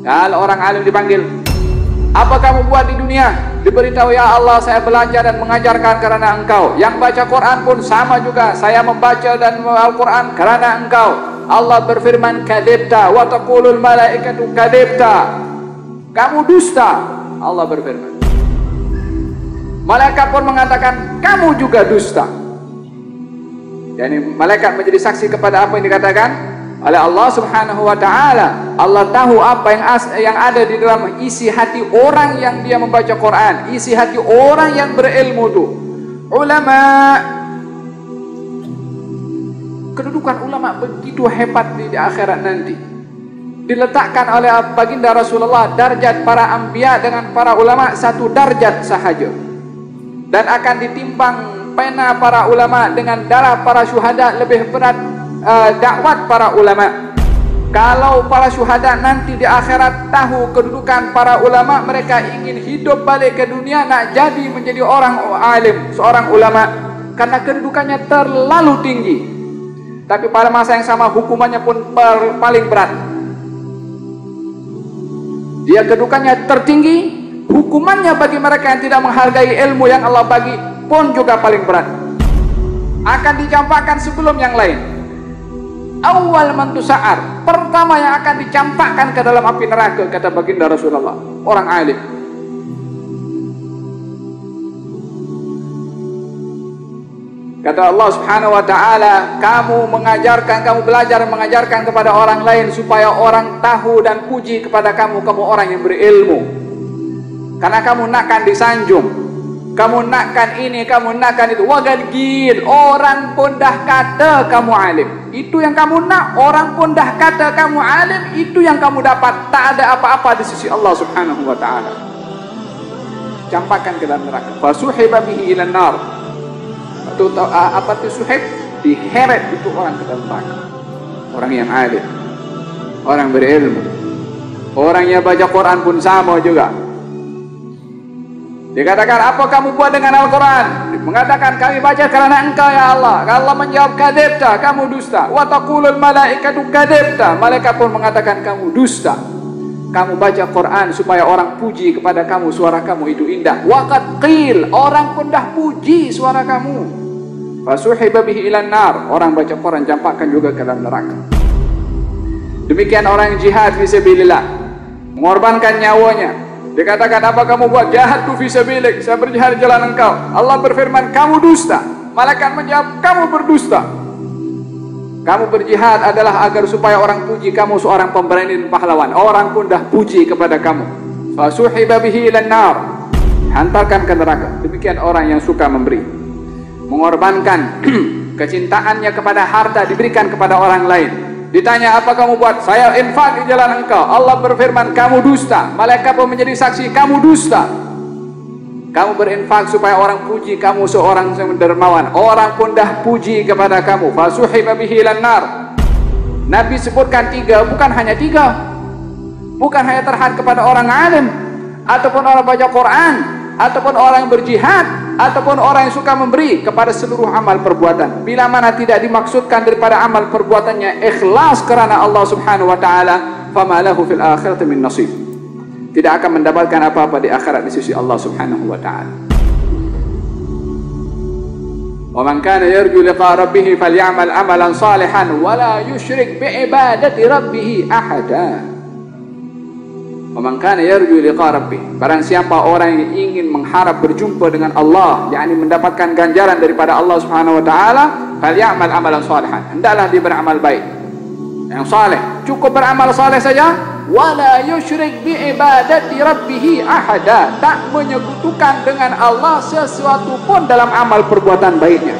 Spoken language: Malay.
Kalau orang alim dipanggil, apa kamu buat di dunia? Diberitahu, ya Allah, saya belajar dan mengajarkan karena Engkau. Yang baca Quran pun sama juga, saya membaca dan Al-Quran karena Engkau. Allah berfirman, kadzibta wa taqulul malaikatu kadzibta. Kamu dusta. Allah berfirman. Malaikat pun mengatakan, kamu juga dusta. Yani malaikat menjadi saksi kepada apa yang dikatakan oleh Allah Subhanahu wa ta'ala. Allah tahu apa yang ada di dalam isi hati orang yang dia membaca Quran, isi hati orang yang berilmu itu. Ulama, kedudukan ulama begitu hebat di akhirat nanti. Diletakkan oleh baginda Rasulullah darjat para anbiya dengan para ulama satu darjat sahaja. Dan akan ditimbang pena para ulama dengan darah para syuhada, lebih berat dakwat para ulama. Kalau para syuhada nanti di akhirat tahu kedudukan para ulama, mereka ingin hidup balik ke dunia, nak jadi menjadi orang alim, seorang ulama, karena kedudukannya terlalu tinggi. Tapi pada masa yang sama hukumannya pun paling berat. Dia kedudukannya tertinggi, hukumannya bagi mereka yang tidak menghargai ilmu yang Allah bagi pun juga paling berat. Akan dicampakkan sebelum yang lain. Awal mantusa'ar, pertama yang akan dicampakkan ke dalam api neraka, kata baginda Rasulullah, orang alim. Kata Allah Subhanahu wa ta'ala, kamu belajar mengajarkan kepada orang lain supaya orang tahu dan puji kepada kamu orang yang berilmu. Karena kamu nakkan disanjung, kamu nakkan ini, kamu nakkan itu. Wagadgil, orang pun dah kata kamu alim. Itu yang kamu nak, orang pun dah kata kamu alim, itu yang kamu dapat. Tak ada apa-apa di sisi Allah Subhanahu wa ta'ala. Campakkan ke dalam neraka. Fasuhiba bihi ilan nar. Apa itu suhib? Diheret itu orang ke dalam neraka. Orang yang alim, orang berilmu, orang yang baca Quran pun sama juga. Dikatakan, apa kamu buat dengan Al-Quran? Mengatakan, kami baca karena Engkau ya Allah. Allah menjawab, kadzibta, kamu dusta. Wa taqulul malaikatu kadzibta. Malaikat pun mengatakan, kamu dusta. Kamu baca Quran supaya orang puji kepada kamu, suara kamu itu indah. Wa qad qil, orang pun dah puji suara kamu. Fasuhiba bihi ilan nar, orang baca Quran campakkan juga ke dalam neraka. Demikian orang yang jihad fisabilillah, mengorbankan nyawanya. Dikatakan, apa kamu buat? Jahadtu fisabilik, saya berjihad di jalan Engkau. Allah berfirman, kamu dusta. Malaikat menjawab, kamu berdusta. Kamu berjihad adalah agar supaya orang puji kamu seorang pemberani dan pahlawan. Orang pun dah puji kepada kamu. Fasuhiba bihi ilan nar, hantarkan ke neraka. Demikian orang yang suka memberi, mengorbankan kecintaannya kepada harta, diberikan kepada orang lain. Ditanya, apa kamu buat? Saya infak di jalan Engkau. Allah berfirman, kamu dusta. Malaikat pun menjadi saksi, kamu dusta. Kamu berinfak supaya orang puji kamu seorang yang dermawan. Orang pun dah puji kepada kamu. Fasuhiba bihi ilan nar. Nabi sebutkan 3, bukan hanya 3. Bukan hanya terhad kepada orang alim, ataupun orang baca Quran, ataupun orang yang berjihad, ataupun orang yang suka memberi, kepada seluruh amal perbuatan. Bila mana tidak dimaksudkan daripada amal perbuatannya ikhlas kerana Allah Subhanahu wa ta'ala, fama lahu fil akhirati min nasib. Tidak akan mendapatkan apa-apa di akhirat di sisi Allah Subhanahu wa ta'ala. Wa man kana yarju liqa rabbih falyamal amalan salihan wa la yusyrik bi ibadati rabbih ahada. Wa man kana yarju liqa rabbih, barang siapa orang yang ingin mengharap berjumpa dengan Allah, yakni mendapatkan ganjaran daripada Allah Subhanahu wa taala, falyamal amalan salihan, hendaklah dia beramal baik yang saleh. Cukup beramal saleh saja. Wala yusyrik bi ibadati rabbih ahada, tak menyekutukan dengan Allah sesuatu pun dalam amal perbuatan baiknya.